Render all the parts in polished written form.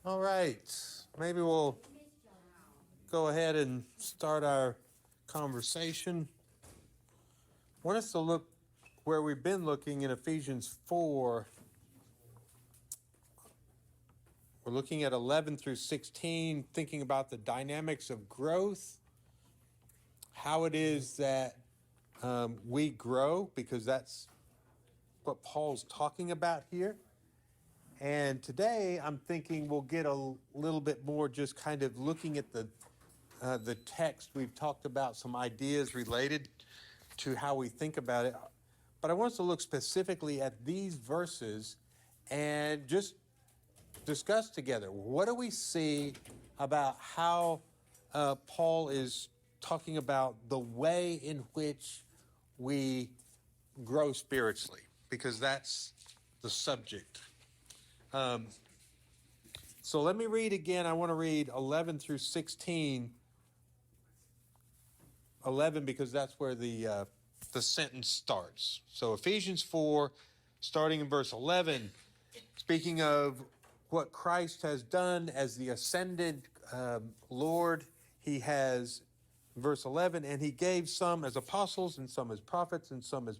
All right, maybe we'll go ahead and start our conversation. I want us to look where we've been looking in Ephesians 4. We're looking at 11 through 16, thinking about the dynamics of growth, how it is that we grow, because that's what Paul's talking about here. And today I'm thinking we'll get a little bit more just kind of looking at the text. We've talked about some ideas related to how we think about it. But I want us to look specifically at these verses and just discuss together. What do we see about how Paul is talking about the way in which we grow spiritually? Because that's the subject. So let me read again. I want to read 11 through 16. 11 because that's where the sentence starts. So Ephesians 4, starting in verse 11, speaking of what Christ has done as the ascended Lord, he has, verse 11, and he gave some as apostles and some as prophets and some as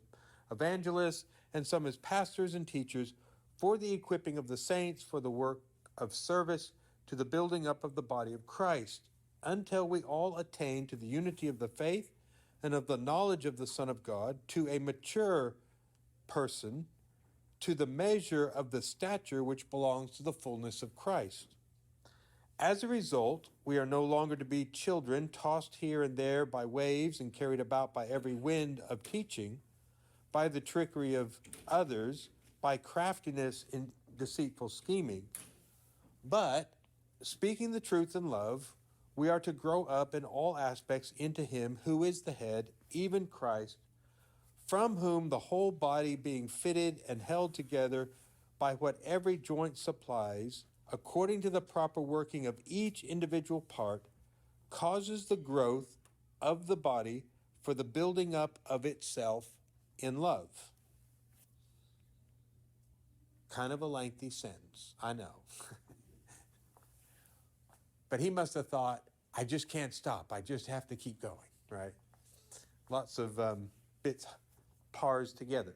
evangelists and some as pastors and teachers for the equipping of the saints, for the work of service, to the building up of the body of Christ, until we all attain to the unity of the faith and of the knowledge of the Son of God, to a mature person, to the measure of the stature which belongs to the fullness of Christ. As a result, we are no longer to be children, tossed here and there by waves and carried about by every wind of teaching, by the trickery of others, by craftiness in deceitful scheming. But, speaking the truth in love, we are to grow up in all aspects into him who is the head, even Christ, from whom the whole body being fitted and held together by what every joint supplies, according to the proper working of each individual part, causes the growth of the body for the building up of itself in love. Kind of a lengthy sentence, I know. But he must have thought, I just can't stop. I just have to keep going, right? Lots of bits parsed together.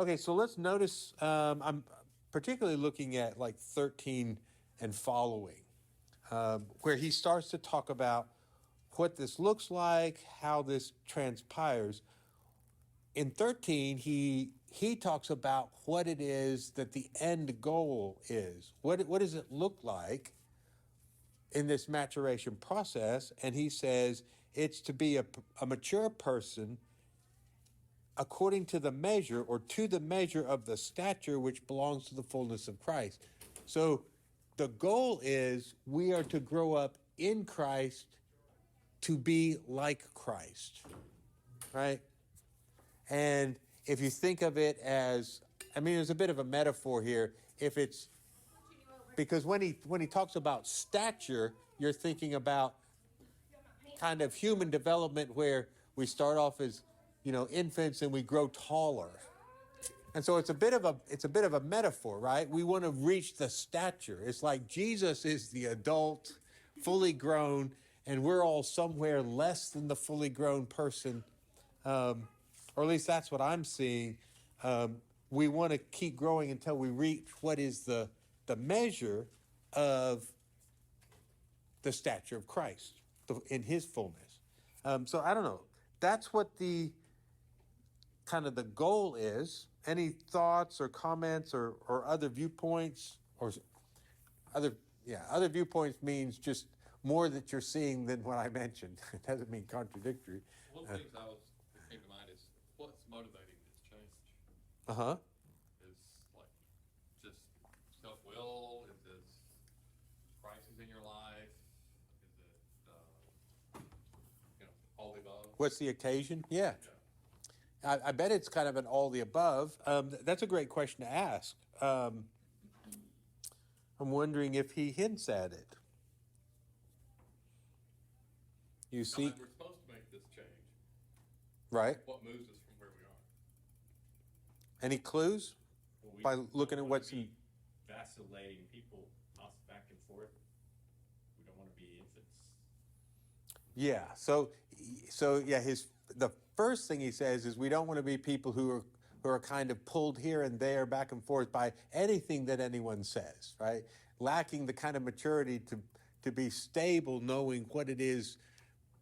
Okay, so let's notice, I'm particularly looking at like 13 and following, where he starts to talk about what this looks like, how this transpires. In 13, he talks about what it is that the end goal is. What does it look like in this maturation process? And he says it's to be a mature person according to the measure or to the measure of the stature which belongs to the fullness of Christ. So the goal is we are to grow up in Christ to be like Christ, right? And if you think of it as, I mean, there's a bit of a metaphor here. If it's, because when he talks about stature, you're thinking about kind of human development where we start off as, infants and we grow taller. And so it's a bit of a metaphor, right? We want to reach the stature. It's like Jesus is the adult, fully grown, and we're all somewhere less than the fully grown person. Or at least that's what I'm seeing. We want to keep growing until we reach what is the measure of the stature of Christ in his fullness. So I don't know. That's what the kind of the goal is. Any thoughts or comments or other viewpoints or other viewpoints means just more that you're seeing than what I mentioned. It doesn't mean contradictory. One of the things that came to mind is what's motivating this change? Uh-huh. Is like just self-will? Is this crisis in your life? Is it all the above? What's the occasion? Yeah. I bet it's kind of an all the above. That's a great question to ask. I'm wondering if he hints at it. You see, We're supposed to make this change. right? What moves us from where we are? Any clues? Well, By looking at what's in... bad vacillating people tossed back and forth. We don't want to be infants. Yeah. So yeah, the first thing he says is we don't want to be people who are kind of pulled here and there, back and forth by anything that anyone says, right? Lacking the kind of maturity to be stable, knowing what it is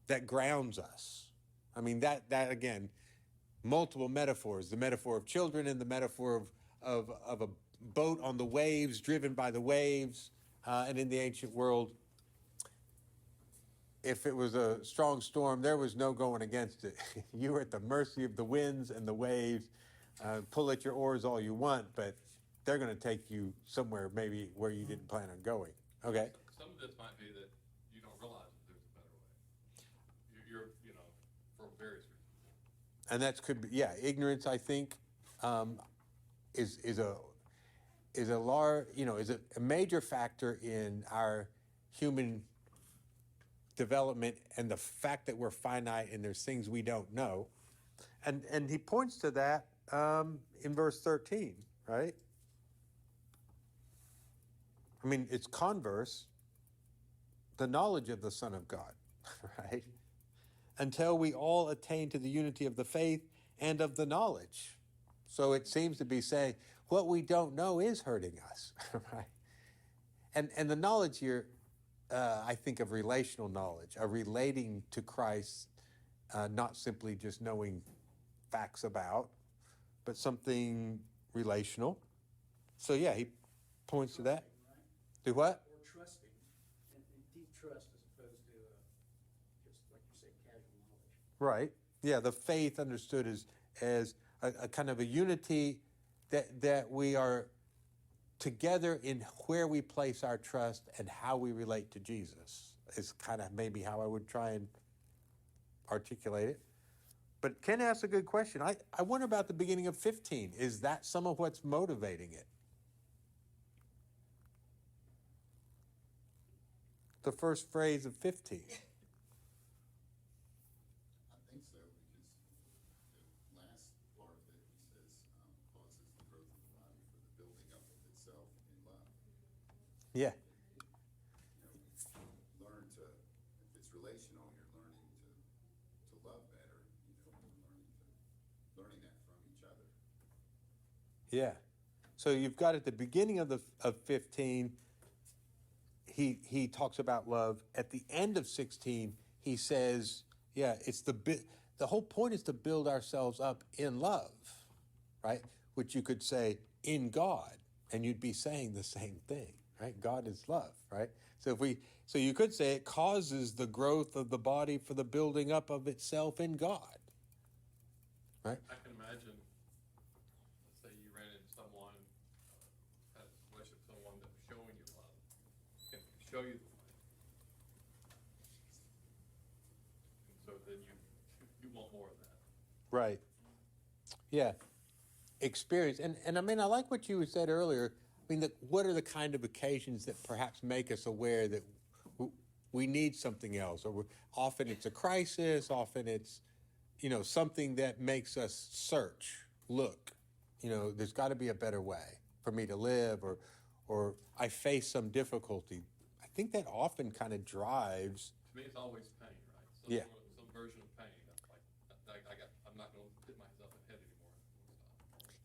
that grounds us. I mean, that again, multiple metaphors: the metaphor of children and the metaphor of a boat on the waves, driven by the waves, and in the ancient world, if it was a strong storm, there was no going against it. You were at the mercy of the winds and the waves. Pull at your oars all you want, but they're going to take you somewhere maybe where you didn't plan on going. Okay. Some of this might be that you don't realize that there's a better way. You're for various reasons. And that could be, yeah, ignorance, I think, is a large, is a major factor in our human development, and the fact that we're finite and there's things we don't know. And he points to that in verse 13, right? I mean, it's converse, the knowledge of the Son of God, right? Until we all attain to the unity of the faith and of the knowledge. So it seems to be saying what we don't know is hurting us, right? And the knowledge here, I think of relational knowledge, of relating to Christ, not simply just knowing facts about, but something relational. So yeah, he points to that. Do what? Or trusting, and deep trust as opposed to just, like you say, casual knowledge. Right. Yeah, the faith understood as a kind of a unity that we are together in where we place our trust and how we relate to Jesus is kind of maybe how I would try and articulate it. But Ken asked a good question. I wonder about the beginning of 15. Is that some of what's motivating it? The first phrase of 15. I think so, because the last part of it, he says, causes the growth of the body for the building up of itself in love. Yeah. Learn to, if it's relational, you're learning to love better, learning that from each other. Yeah. So you've got at the beginning of 15, he talks about love. At the end of 16, he says, yeah, it's the whole point is to build ourselves up in love, right? Which you could say in God, and you'd be saying the same thing, right? God is love, right? So you could say it causes the growth of the body for the building up of itself in God, right? I can imagine, let's say you ran into someone, had a situation with someone that was showing you love, can show you the way. And so then you want more of that. Right. Yeah. Experience. And I mean, I like what you said earlier. I mean, what are the kind of occasions that perhaps make us aware that we need something else? Or often it's a crisis, often it's, something that makes us search, look. There's got to be a better way for me to live, or I face some difficulty. I think that often kind of drives. To me, it's always pain, right? Yeah. Some version of pain. Like, I'm not going to hit myself in the head anymore.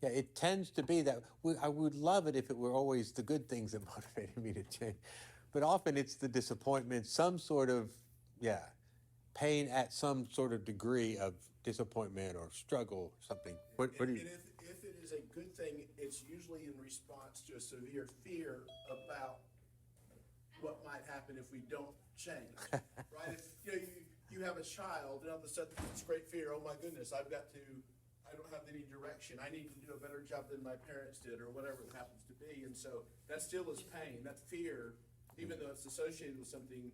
Yeah, it tends to be that. I would love it if it were always the good things that motivated me to change. But often it's the disappointment, some sort of, pain at some sort of degree of disappointment or struggle or something. What do you... And if it is a good thing, it's usually in response to a severe fear about what might happen if we don't change, right? If you have a child, and all of a sudden it's great fear. Oh my goodness, I don't have any direction. I need to do a better job than my parents did, or whatever it happens to be. And so that still is pain. That fear, even though it's associated with something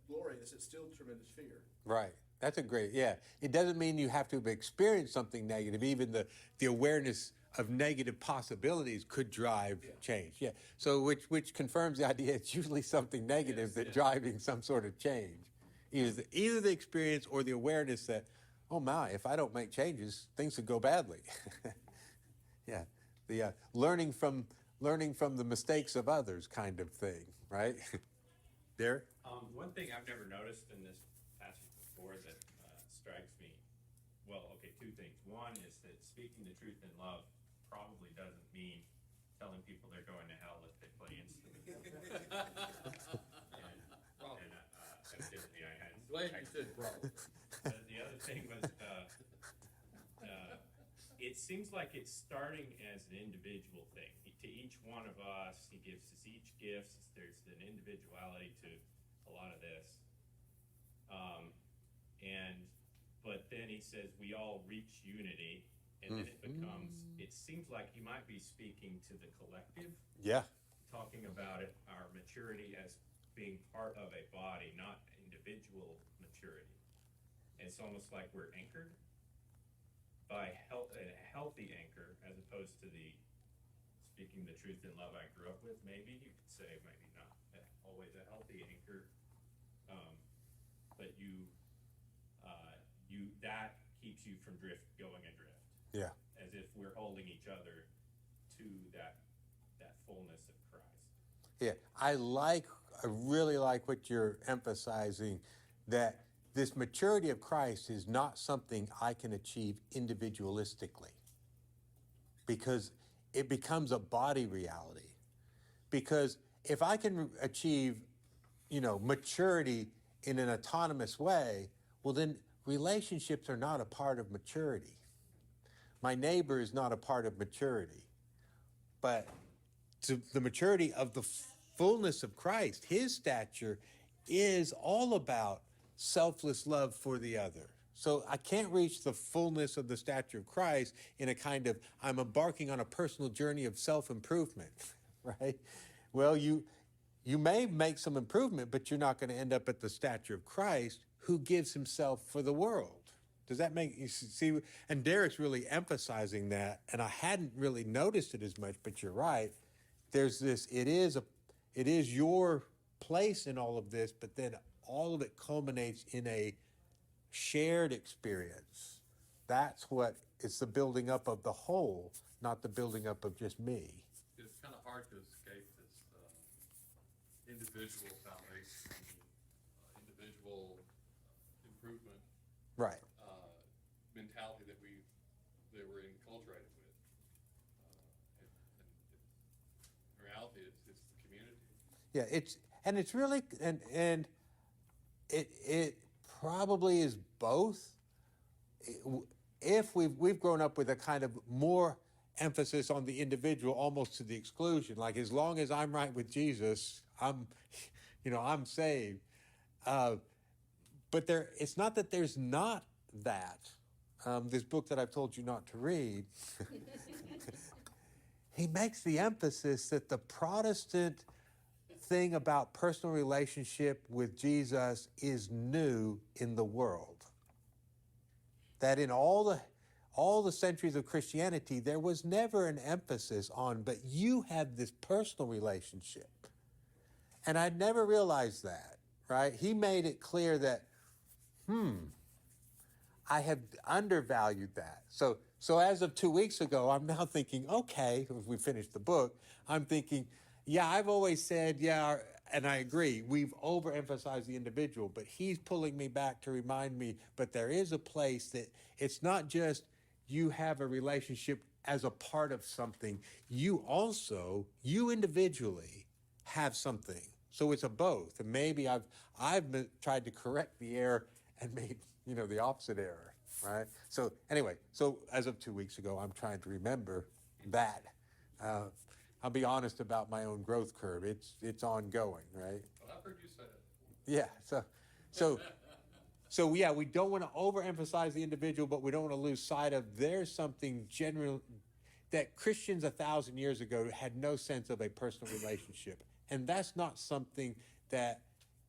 glorious, it's still tremendous fear. Right. That's a great, It doesn't mean you have to have experienced something negative. Even the awareness of negative possibilities could drive change. Yeah. So which confirms the idea it's usually something negative that's driving some sort of change. Either the experience or the awareness that, oh my, if I don't make changes, things could go badly. Yeah. The learning from learning from the mistakes of others kind of thing, right? Derek? One thing I've never noticed in this passage before that strikes me, well, okay, two things. One is that speaking the truth in love probably doesn't mean telling people they're going to hell if they play instruments. Evidently I had. Glad you said bro. The other thing was, it seems like it's starting as an individual thing. To each one of us, he gives us each gifts. There's an individuality to a lot of this. But then he says we all reach unity, and then it becomes, it seems like he might be speaking to the collective, Yeah. talking about it, our maturity as being part of a body, not individual maturity. And it's almost like we're anchored by a healthy anchor, as opposed to the speaking the truth in love I grew up with. Maybe you could say, maybe not always a healthy anchor, but that keeps you from going adrift. Yeah. As if we're holding each other to that fullness of Christ. Yeah. I really like what you're emphasizing, that this maturity of Christ is not something I can achieve individualistically, because it becomes a body reality. Because if I can achieve, maturity in an autonomous way, well, then relationships are not a part of maturity. My neighbor is not a part of maturity. But to the maturity of the fullness of Christ, his stature is all about selfless love for the other. So I can't reach the fullness of the stature of Christ in a kind of, I'm embarking on a personal journey of self-improvement, right? Well, you may make some improvement, but you're not going to end up at the stature of Christ, who gives himself for the world. Does that make you see? And Derek's really emphasizing that, and I hadn't really noticed it as much, but you're right. There's this, it is your place in all of this, but then all of it culminates in a shared experience. That's what, it's the building up of the whole, not the building up of just me. It's kind of hard to escape this individual foundation, individual improvement Right. mentality that we're enculturated with. In reality, it's the community. Yeah, it's really, and it probably is both. If we've grown up with a kind of more emphasis on the individual, almost to the exclusion, like as long as I'm right with Jesus, I'm saved. But it's not that there's not that. This book that I've told you not to read, he makes the emphasis that the Protestant thing about personal relationship with Jesus is new in the world. That in all the centuries of Christianity, there was never an emphasis on, but you have this personal relationship. And I'd never realized that, right? He made it clear that, I have undervalued that. So as of 2 weeks ago, I'm now thinking, okay, if we finish the book, I'm thinking, yeah, I've always said, yeah, and I agree, we've overemphasized the individual, but he's pulling me back to remind me, but there is a place that it's not just you have a relationship as a part of something, you individually have something. So it's a both. And maybe I've tried to correct the error and made, the opposite error, right? So anyway, as of 2 weeks ago, I'm trying to remember that. I'll be honest about my own growth curve. It's ongoing, right? Well, I've heard you say that before. Yeah. So yeah, we don't want to overemphasize the individual, but we don't want to lose sight of there's something general that Christians 1,000 years ago had no sense of a personal relationship. And that's not something that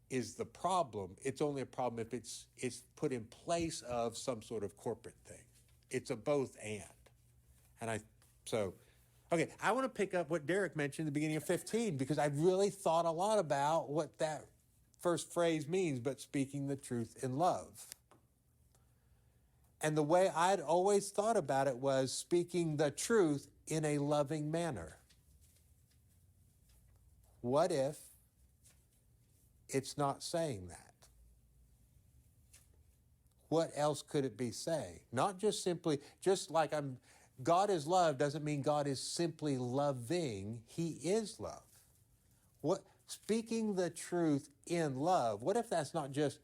is the problem. It's only a problem if it's put in place of some sort of corporate thing. It's a both and. Okay, I want to pick up what Derek mentioned at the beginning of 15, because I really thought a lot about what that first phrase means, but speaking the truth in love. And the way I'd always thought about it was speaking the truth in a loving manner. What if it's not saying that? What else could it be saying? Not just simply, just like God is love doesn't mean God is simply loving. He is love. What, speaking the truth in love, what if that's not just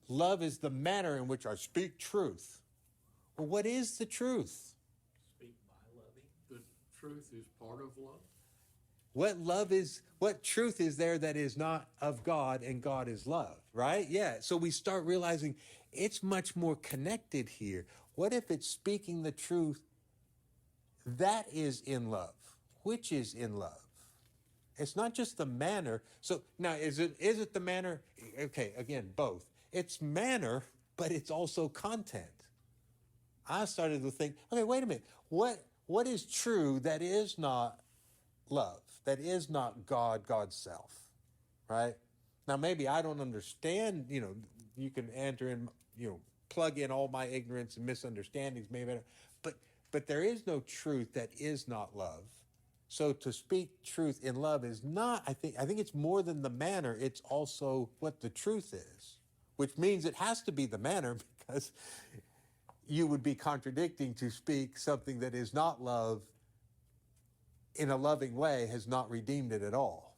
love is the manner in which I speak truth? Well, what is the truth? Speak by loving. The truth is part of love. What truth is there that is not of God and God is love, right? Yeah. So we start realizing it's much more connected here. What if it's speaking the truth that is in love? Which is in love? It's not just the manner. So now is it the manner? Okay, again, both. It's manner, but it's also content. I started to think, okay, wait a minute. What is true that is not love, that is not God, God's self, right? Now, maybe I don't understand, you can enter in, plug in all my ignorance and misunderstandings, maybe, but there is no truth that is not love. So to speak truth in love is not, I think it's more than the manner, it's also what the truth is, which means it has to be the manner because you would be contradicting to speak something that is not love in a loving way has not redeemed it at all,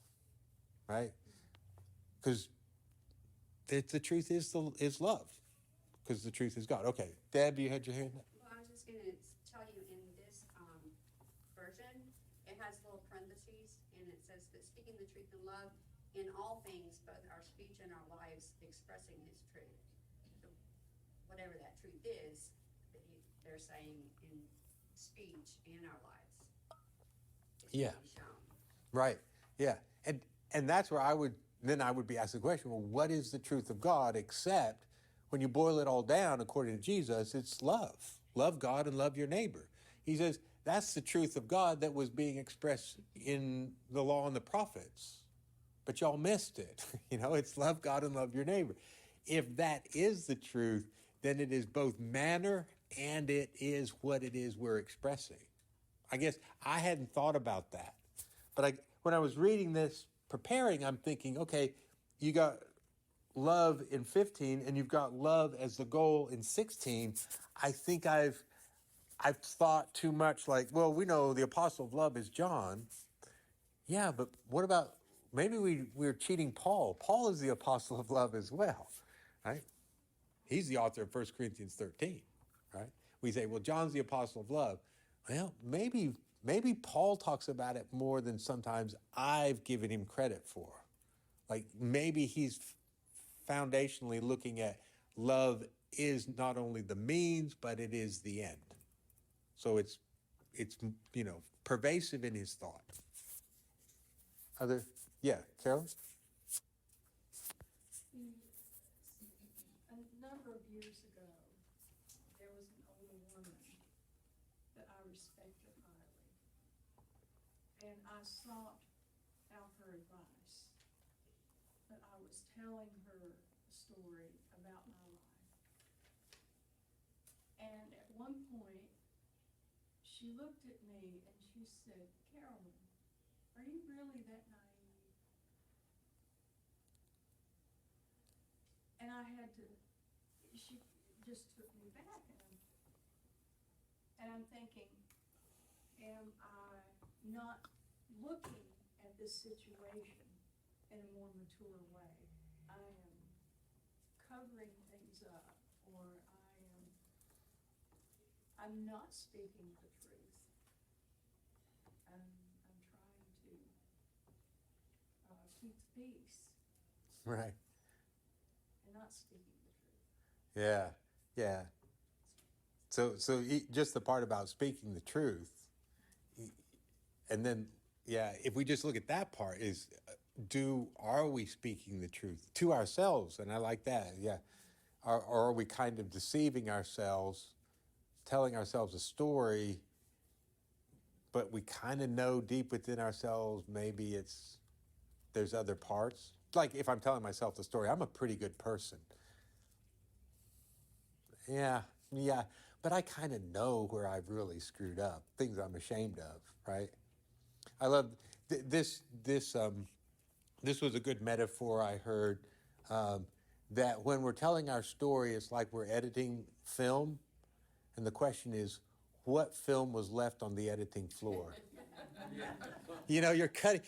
right? Because the truth is love, because the truth is God. Okay, Deb, you had your hand up? Well, I was just gonna tell you in this, version, it has little parentheses, and it says that speaking the truth in love, in all things, both our speech and our lives, expressing his truth. So whatever that truth is, they're saying in speech and our lives. Yeah. Be shown. Right. Yeah. And that's where I would be asked the question, well, what is the truth of God, except when you boil it all down, according to Jesus, it's love. Love God and love your neighbor. He says that's the truth of God that was being expressed in the law and the prophets. But y'all missed it. It's love God and love your neighbor. If that is the truth, then it is both manner and it is what it is we're expressing. I guess I hadn't thought about that. But when I was reading this, preparing, I'm thinking, okay, you got love in 15 and you've got love as the goal in 16. I think I've thought too much like, well, we know the apostle of love is John. Yeah, but what about, maybe we're cheating Paul. Paul is the apostle of love as well, right? He's the author of 1 Corinthians 13, right? We say, well, John's the apostle of love. Well, maybe Paul talks about it more than sometimes I've given him credit for. Like maybe he's foundationally looking at love is not only the means, but it is the end. So it's pervasive in his thought. Carol? A number of years ago, there was an older woman that I respected highly, and I sought out her advice. But I was telling her a story about my life. And at one point, she looked at me and she said, "Carolyn, are you really that naive?" And I had to, she just took me back, and I'm thinking, am I not looking at this situation in a more mature way? I am covering things up, or I'm not speaking the truth. I'm trying to keep the peace. Right. Not speaking the truth. Yeah. So just the part about speaking the truth, and then, if we just look at that part is, are we speaking the truth to ourselves? And I like that, or are we kind of deceiving ourselves, telling ourselves a story, but we kind of know deep within ourselves, maybe there's other parts. Like if I'm telling myself the story, I'm a pretty good person. Yeah, but I kind of know where I've really screwed up, things I'm ashamed of, right? I love this this was a good metaphor I heard, that when we're telling our story, it's like we're editing film. And the question is, what film was left on the editing floor? You know, you're cutting.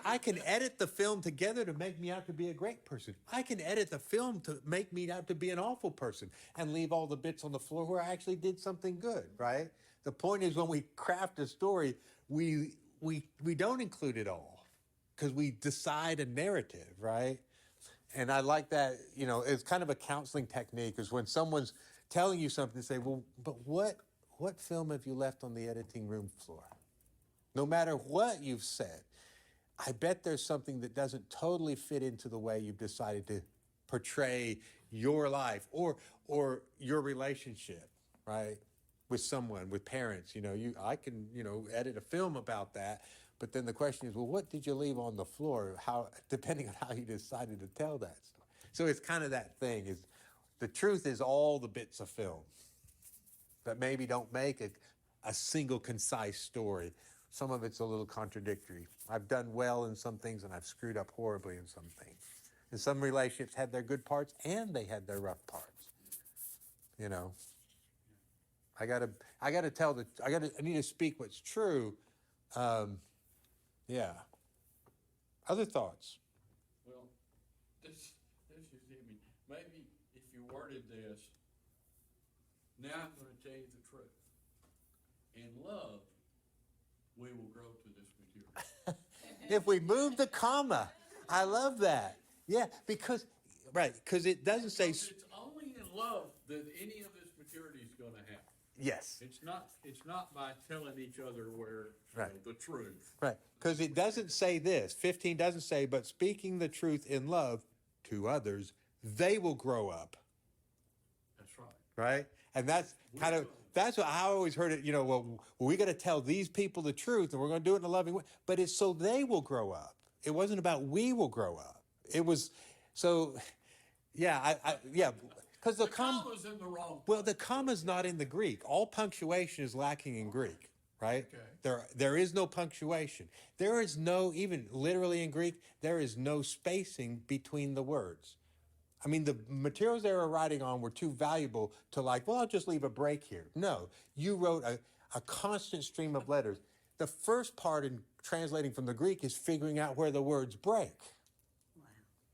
I can edit the film together to make me out to be a great person. I can edit the film to make me out to be an awful person and leave all the bits on the floor where I actually did something good, right? The point is, when we craft a story, we don't include it all because we decide a narrative, right? And I like that, you know, it's kind of a counseling technique, is when someone's telling you something, say, well, but what film have you left on the editing room floor? No matter what you've said, I bet there's something that doesn't totally fit into the way you've decided to portray your life or your relationship, right? With someone, with parents. You know, I can, you know, edit a film about that. But then the question is, well, what did you leave on the floor? How, depending on how you decided to tell that story. So it's kind of that thing, is the truth is all the bits of film that maybe don't make a single concise story. Some of it's a little contradictory. I've done well in some things and I've screwed up horribly in some things. And some relationships had their good parts and they had their rough parts. You know, I need to speak what's true. Yeah. Other thoughts? Well, this just hit me. Maybe if you worded this, now I'm gonna tell you the truth. In love, we will grow to this maturity. If we move the comma, I love that. Yeah, because it doesn't say. Because it's only in love that any of this maturity is gonna happen. Yes. It's not by telling each other Right. the truth. Right, because it doesn't say this. 15 doesn't say, but speaking the truth in love to others, they will grow up. That's right. Right? And that's that's what I always heard it, you know, well, we got to tell these people the truth and we're going to do it in a loving way. But it's so they will grow up. It wasn't about we will grow up. It was, so, yeah, because the comma's in the wrong. well, the comma's not in the Greek. All punctuation is lacking in Greek, right? Okay. There is no punctuation. There is no, even literally in Greek, there is no spacing between the words. I mean, the materials they were writing on were too valuable to like, well, I'll just leave a break here. No, you wrote a constant stream of letters. The first part in translating from the Greek is figuring out where the words break.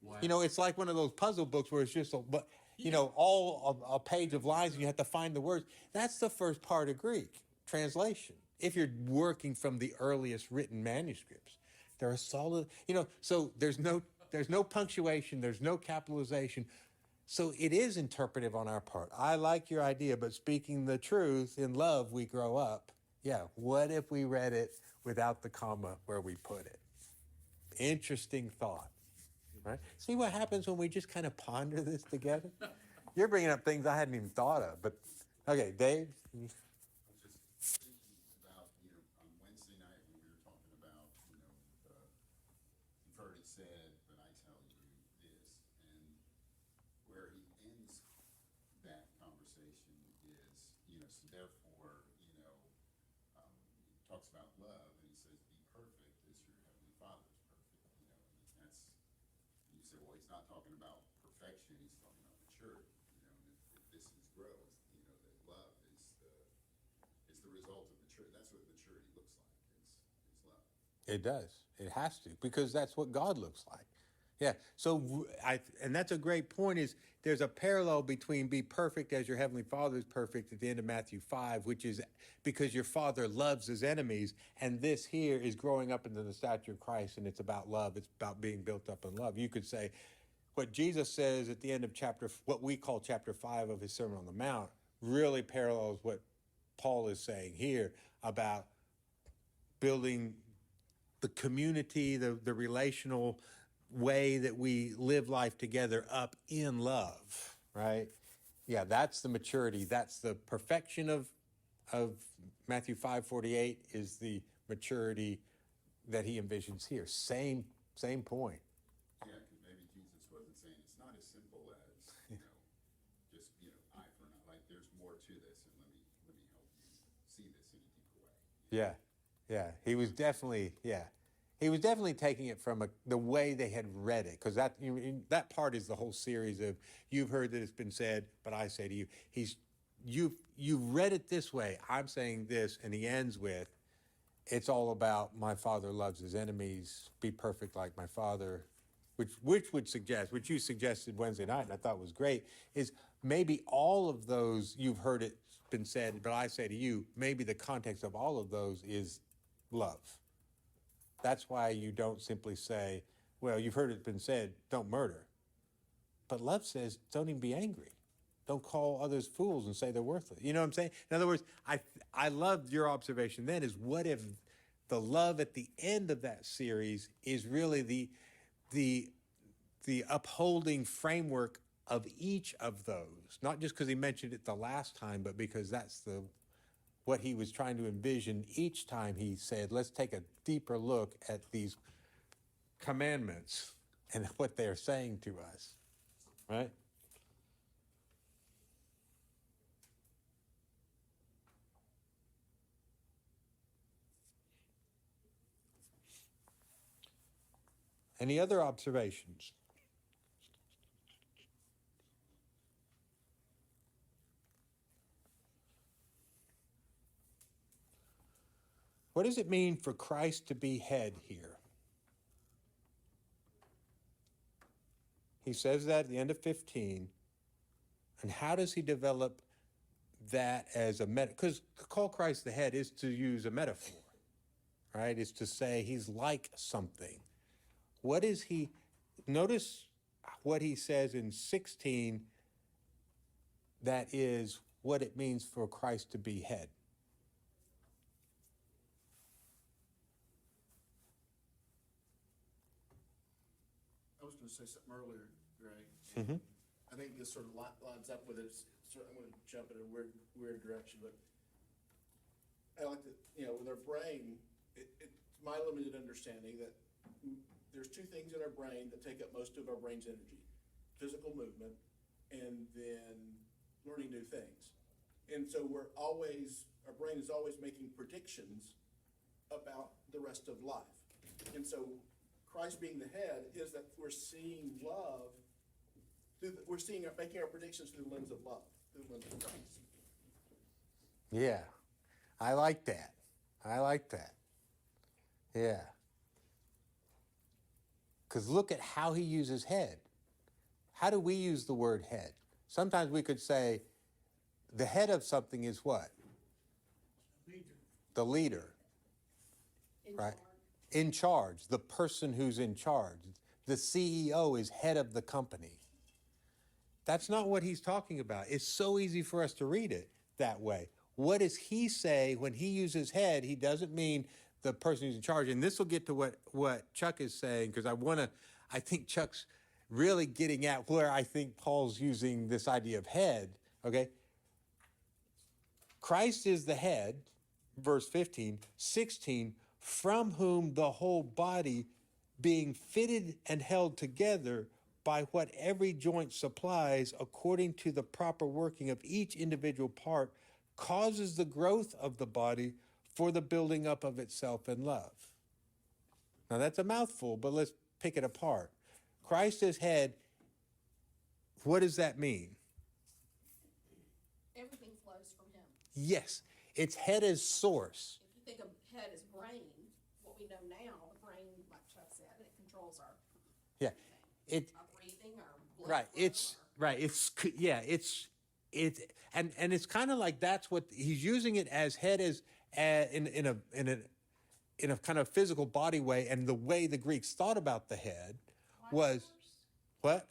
Wow. You know, it's like one of those puzzle books where it's just, all a page of lines and you have to find the words. That's the first part of Greek translation. If you're working from the earliest written manuscripts, they're a solid, so there's no punctuation, there's no capitalization. So it is interpretive on our part. I like your idea, but speaking the truth in love, we grow up. Yeah, what if we read it without the comma where we put it? Interesting thought, right? See what happens when we just kind of ponder this together? You're bringing up things I hadn't even thought of, but okay, Dave? I was just thinking about, on Wednesday night when we were talking about, you've heard it said, but I tell you this, and where he ends that conversation is, so therefore, he talks about love, and he says, be perfect as your heavenly Father is perfect, and and you say, well, he's not talking about perfection, he's talking about maturity, and if this is growth, that love is the result of maturity. That's what maturity looks like, is love. It does. It has to, because that's what God looks like. Yeah. So and that's a great point, is there's a parallel between be perfect as your heavenly Father is perfect at the end of Matthew 5, which is because your Father loves his enemies. And this here is growing up into the stature of Christ, and it's about love. It's about being built up in love. You could say what Jesus says at the end of what we call chapter 5 of his Sermon on the Mount really parallels what Paul is saying here about building the community, the relational way that we live life together up in love, right? Yeah, that's the maturity. That's the perfection of Matthew 5:48 is the maturity that he envisions here. Same point. Yeah, because maybe Jesus wasn't saying it's not as simple as, just, eye for an eye. Like, there's more to this, and let me help you see this in a deeper way. Yeah. He was definitely, He was definitely taking it from the way they had read it, because that part is the whole series of you've heard that it's been said, but I say to you. You've read it this way. I'm saying this, and he ends with, it's all about my Father loves his enemies. Be perfect like my Father, which would suggest, which you suggested Wednesday night, and I thought was great, is maybe all of those you've heard it been said, but I say to you, maybe the context of all of those is love. That's why you don't simply say, well, you've heard it been said, don't murder. But love says, don't even be angry. Don't call others fools and say they're worthless. You know what I'm saying? In other words, I loved your observation then is what if the love at the end of that series is really the upholding framework of each of those, not just because he mentioned it the last time, but because that's what he was trying to envision each time he said, let's take a deeper look at these commandments and what they're saying to us, right? Any other observations? What does it mean for Christ to be head here? He says that at the end of 15. And how does he develop that as a metaphor? Because to call Christ the head is to use a metaphor, right? It's to say he's like something. What is he? Notice what he says in 16, that is what it means for Christ to be head. I was gonna say something earlier, Greg. Mm-hmm. I think this sort of lines up with it. So I'm gonna jump in a weird direction, but I like to, with our brain, it's my limited understanding that there's two things in our brain that take up most of our brain's energy: physical movement and then learning new things. And so our brain is always making predictions about the rest of life. And so Christ being the head is that we're seeing love making our predictions through the lens of love, through the lens of Christ. Yeah, I like that. Yeah. Because look at how he uses head. How do we use the word head? Sometimes we could say the head of something is what? The leader. Right? In charge, the person who's in charge. The CEO is head of the company. That's not what he's talking about. It's so easy for us to read it that way. What does he say when he uses head? He doesn't mean the person who's in charge. And this will get to what Chuck is saying, because I think Chuck's really getting at where I think Paul's using this idea of head, okay? Christ is the head, verse 15, 16, from whom the whole body being fitted and held together by what every joint supplies according to the proper working of each individual part causes the growth of the body for the building up of itself in love. Now that's a mouthful, but let's pick it apart. Christ is head. What does that mean? Everything flows from him. Yes, it's head as source. If you think of head as brain, what we know now, the brain, like Chuck said, it controls our breathing, our blood Right. flow, It's right. And it's kind of like that's what he's using it as head as in a kind of physical body way, and the way the Greeks thought about the head was what? life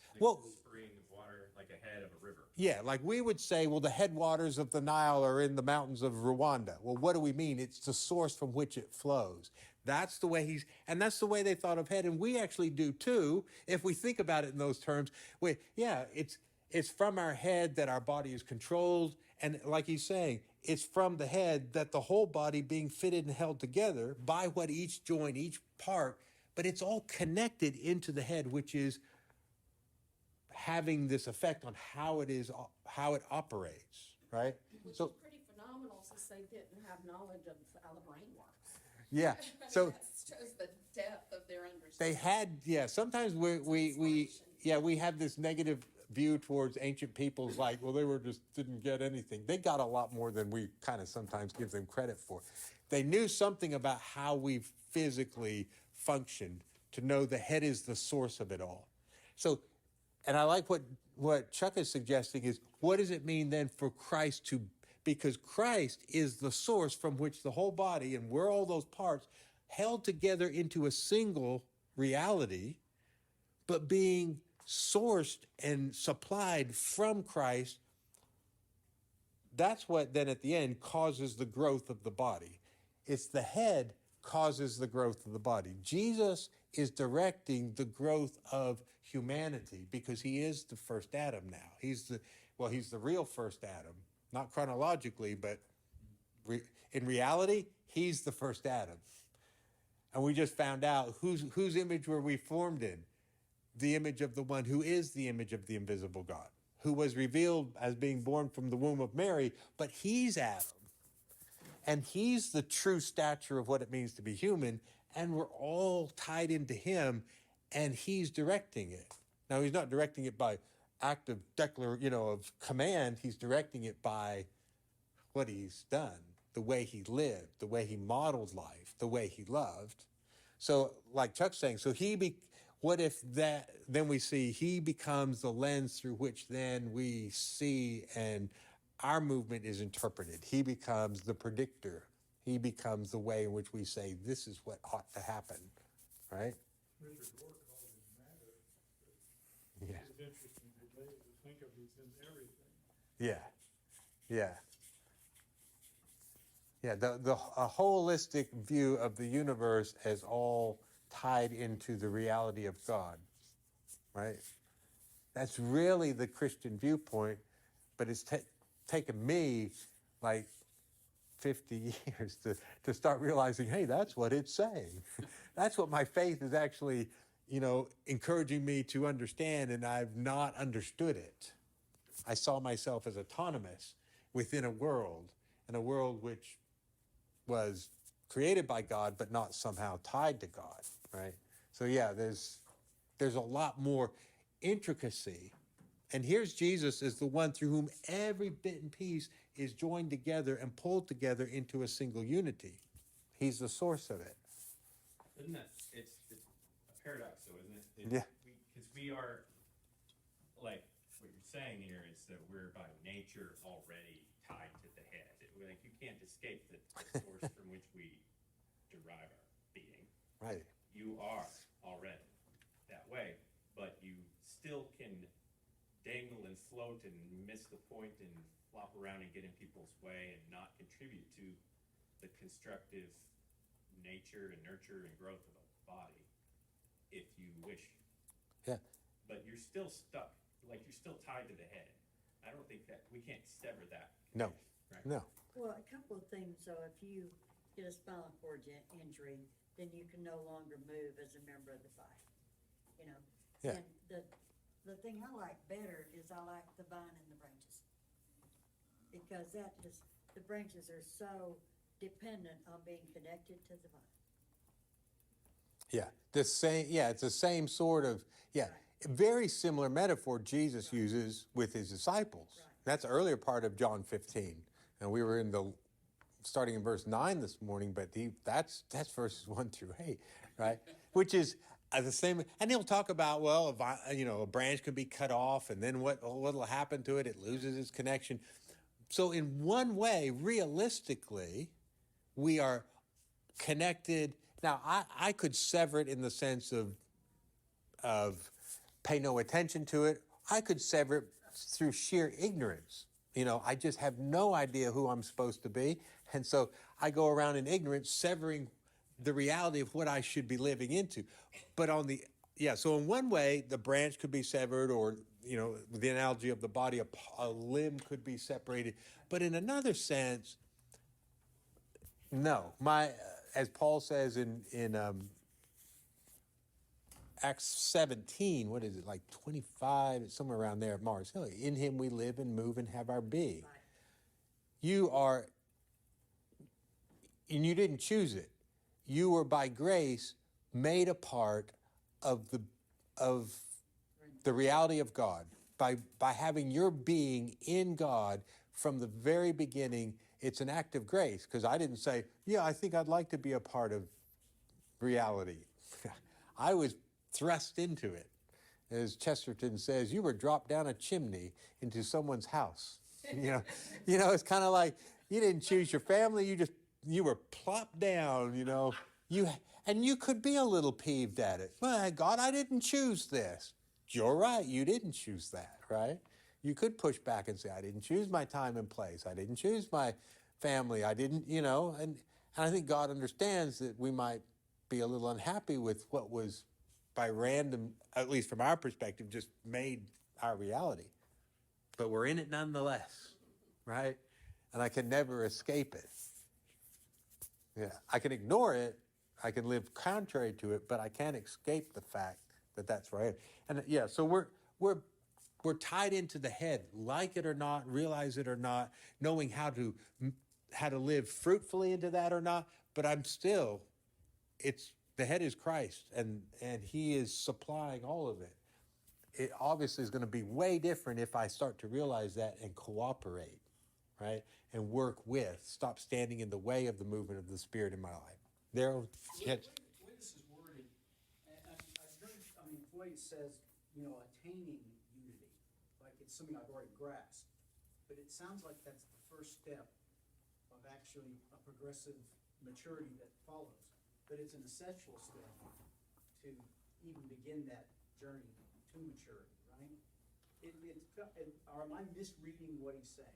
source. Well, Spring of water like a head of a river. yeah, like we would say, well, the headwaters of the Nile are in the mountains of Rwanda. Well, what do we mean? It's the source from which it flows. That's the way that's the way they thought of head, and we actually do too, if we think about it in those terms. It's from our head that our body is controlled, and like he's saying, it's from the head that the whole body being fitted and held together by what each joint, each part, but it's all connected into the head, which is having this effect on how it operates, right? Which So is pretty phenomenal since they didn't have knowledge of how the brain works. yeah, so That's Shows the depth of their understanding. They had, sometimes we have this negative view towards ancient peoples, like, well, they were just didn't get anything. They got a lot more than we kind of sometimes give them credit for. They knew something about how we physically function, to know the head is the source of it all. So, and I like what Chuck is suggesting is, what does it mean then for Christ to, because Christ is the source from which the whole body, and we're all those parts, held together into a single reality, but being sourced and supplied from Christ. That's what then at the end causes the growth of the body. It's the head causes the growth of the body. Jesus is directing the growth of humanity because he is the first Adam now. He's the real first Adam, not chronologically, but in reality, he's the first Adam. And we just found out whose image were we formed in? The image of the one who is the image of the invisible God, who was revealed as being born from the womb of Mary, but he's Adam. And he's the true stature of what it means to be human, and we're all tied into him, and he's directing it. Now, he's not directing it by act of of command. He's directing it by what he's done, the way he lived, the way he modeled life, the way he loved. So, like Chuck's saying, what if that, then we see he becomes the lens through which then we see and our movement is interpreted. He becomes the predictor. He becomes the way in which we say, this is what ought to happen, right? Richard Rohr called it matter. Yeah. It's interesting today to think of it in everything. A holistic view of the universe as all tied into the reality of God, right? That's really the Christian viewpoint, but it's taken me like 50 years to start realizing, hey, that's what it's saying. That's what my faith is actually, encouraging me to understand, and I've not understood it. I saw myself as autonomous within a world, and a world which was created by God, but not somehow tied to God, right? So there's a lot more intricacy. And here's Jesus as the one through whom every bit and piece is joined together and pulled together into a single unity. He's the source of it. Isn't that, it's a paradox though, isn't it? Yeah. Because we are, like, what you're saying here is that we're by nature already tied to the head. Like, you can't escape the source from which we derive our being. Right. You are already that way, but you still can dangle and float and miss the point and flop around and get in people's way and not contribute to the constructive nature and nurture and growth of a body, if you wish. Yeah. But you're still stuck, like you're still tied to the head. I don't think that, we can't sever that. No. Right? No. Well, a couple of things, so if you get a spinal cord injury, then you can no longer move as a member of the body, Yeah. And the thing I like better is I like the vine and the branches. Because the branches are so dependent on being connected to the vine. Yeah. It's the same sort of, very similar metaphor Jesus uses with his disciples. Right. That's the earlier part of John 15. And we were starting in verse 9 this morning, but that's verses 1 through 8, right? Which is the same. And he'll talk about, a branch can be cut off, and then what'll happen to it? It loses its connection. So in one way, realistically, we are connected. Now, I could sever it in the sense of pay no attention to it. I could sever it through sheer ignorance. I just have no idea who I'm supposed to be. And so I go around in ignorance, severing the reality of what I should be living into. But so in one way, the branch could be severed, or, the analogy of the body, a limb could be separated. But in another sense, no. As Paul says in Acts 17, what is it, like 25, it's somewhere around there at Mars Hill. In him we live and move and have our being. Right. And you didn't choose it. you were by grace made a part of the reality of God. By having your being in God from the very beginning, it's an act of grace. Because I didn't say, yeah, I think I'd like to be a part of reality. I was thrust into it. As Chesterton says, you were dropped down a chimney into someone's house. It's kind of like you didn't choose your family. You were plopped down. And you could be a little peeved at it. Well, God, I didn't choose this. You're right. You didn't choose that, right? You could push back and say, I didn't choose my time and place. I didn't choose my family. I didn't, and I think God understands that we might be a little unhappy with what was by random, at least from our perspective, just made our reality. But we're in it nonetheless, right? And I can never escape it. Yeah, I can ignore it. I can live contrary to it, but I can't escape the fact that that's right. And yeah, so we're tied into the head, like it or not, realize it or not, knowing how to live fruitfully into that or not. But the head is Christ, and He is supplying all of it. It obviously is going to be way different if I start to realize that and cooperate, right? And work with, stop standing in the way of the movement of the Spirit in my life. Daryl, The way this is worded, the way it says, attaining unity, like it's something I've already grasped, but it sounds like that's the first step of actually a progressive maturity that follows. But it's an essential step to even begin that journey to maturity, right? Or am I misreading what he's saying?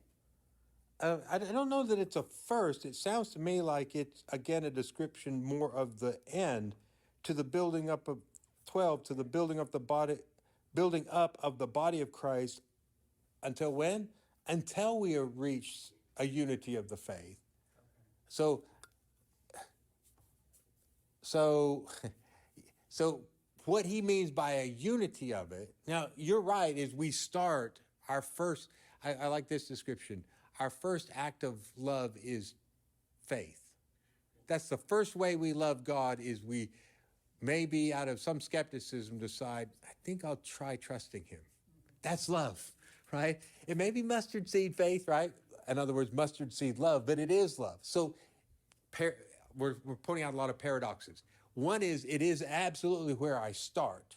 I don't know that it's a first. It sounds to me like it's, again, a description more of the end to the building up of 12, to the building up of the body of Christ until when? Until we have reached a unity of the faith. So what he means by a unity of it, now you're right, is we start our first, I like this description, our first act of love is faith. That's the first way we love God, is we maybe out of some skepticism decide, I think I'll try trusting Him. That's love, right? It may be mustard seed faith, right? In other words, mustard seed love, but it is love. So we're pointing out a lot of paradoxes. One is, it is absolutely where I start,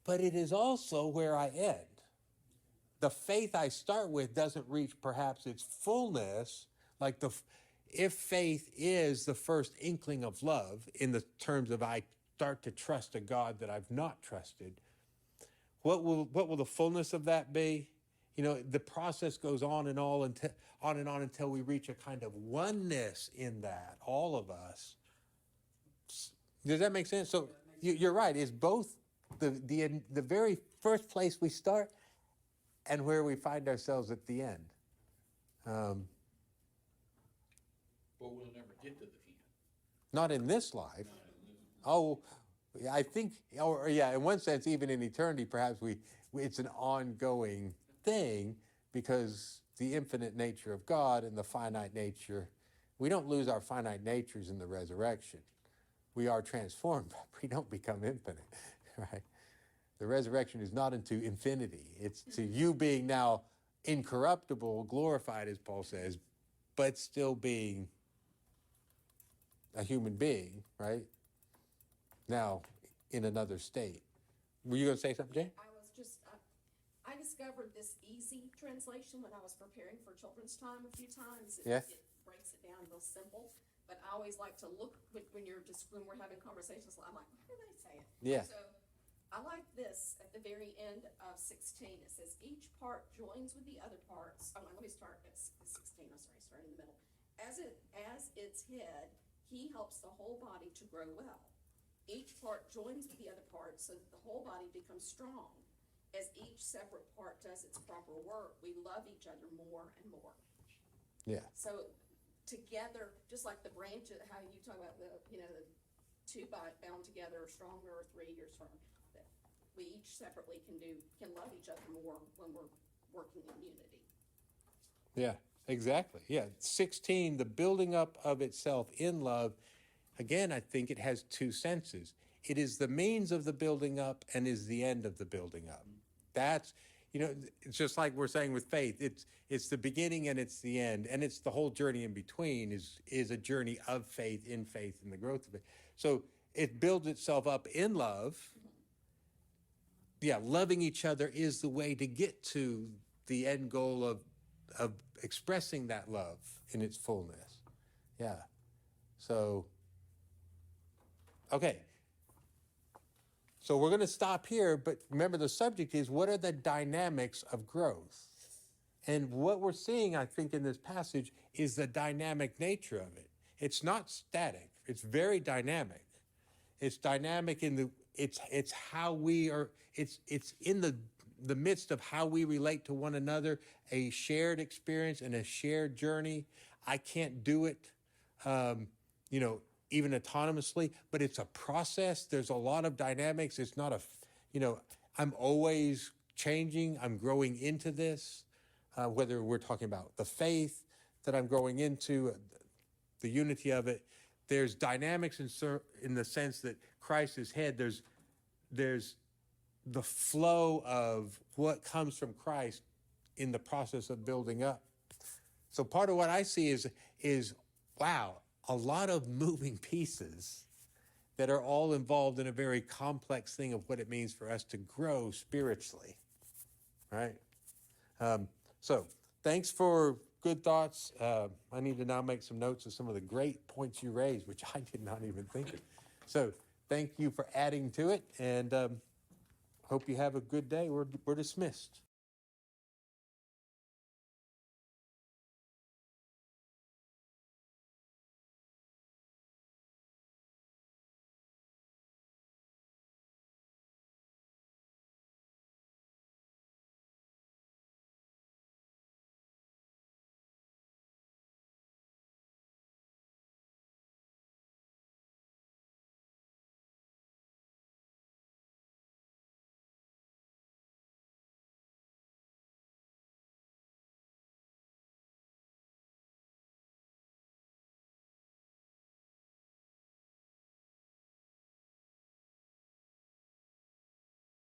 but it is also where I end. The faith I start with doesn't reach perhaps its fullness, if faith is the first inkling of love, in the terms of I start to trust a God that I've not trusted, what will the fullness of that be? The process goes on and on until we reach a kind of oneness in that, all of us. Does that make sense? So you're right. It's both the very first place we start and where we find ourselves at the end. But we'll never get to the end. Not in this life. Oh, I think, in one sense, even in eternity, perhaps it's an ongoing thing, because the infinite nature of God and the finite nature, we don't lose our finite natures in the resurrection. We are transformed, but we don't become infinite, right? The resurrection is not into infinity. It's to you being now incorruptible, glorified, as Paul says, but still being a human being, right? Now, in another state. Were you going to say something, Jay? I discovered this easy translation when I was preparing for children's time a few times. It breaks it down real simple, but I always like to look when we're having conversations, I'm like, how do they say it? Yeah. So I like this at the very end of 16. It says, each part joins with the other parts. Let me start at 16. Start in the middle. As its head, he helps the whole body to grow well. Each part joins with the other part so that the whole body becomes strong. As each separate part does its proper work, we love each other more and more. Yeah. So together, just like the branches, how you talk about the two bound together are stronger, or three are stronger. We each separately can love each other more when we're working in unity. Yeah, exactly. Yeah, 16, the building up of itself in love again, I think it has two senses. It is the means of the building up and is the end of the building up. That's, it's just like we're saying with faith. It's the beginning and it's the end, and it's the whole journey in between is a journey of faith, in the growth of it. So it builds itself up in love. Yeah, loving each other is the way to get to the end goal of expressing that love in its fullness. Yeah. So, okay. So we're going to stop here, but remember the subject is, what are the dynamics of growth? And what we're seeing, I think, in this passage is the dynamic nature of it. It's not static. It's very dynamic. It's dynamic it's how we are, it's in the midst of how we relate to one another, a shared experience and a shared journey. I can't do it, even autonomously, but it's a process. There's a lot of dynamics. It's not I'm always changing. I'm growing into this, whether we're talking about the faith that I'm growing into, the unity of it. There's dynamics in the sense that Christ is head. There's the flow of what comes from Christ in the process of building up. So part of what I see is wow, a lot of moving pieces that are all involved in a very complex thing of what it means for us to grow spiritually, right? So thanks for good thoughts. I need to now make some notes of some of the great points you raised, which I did not even think of. So thank you for adding to it, and hope you have a good day. We're dismissed.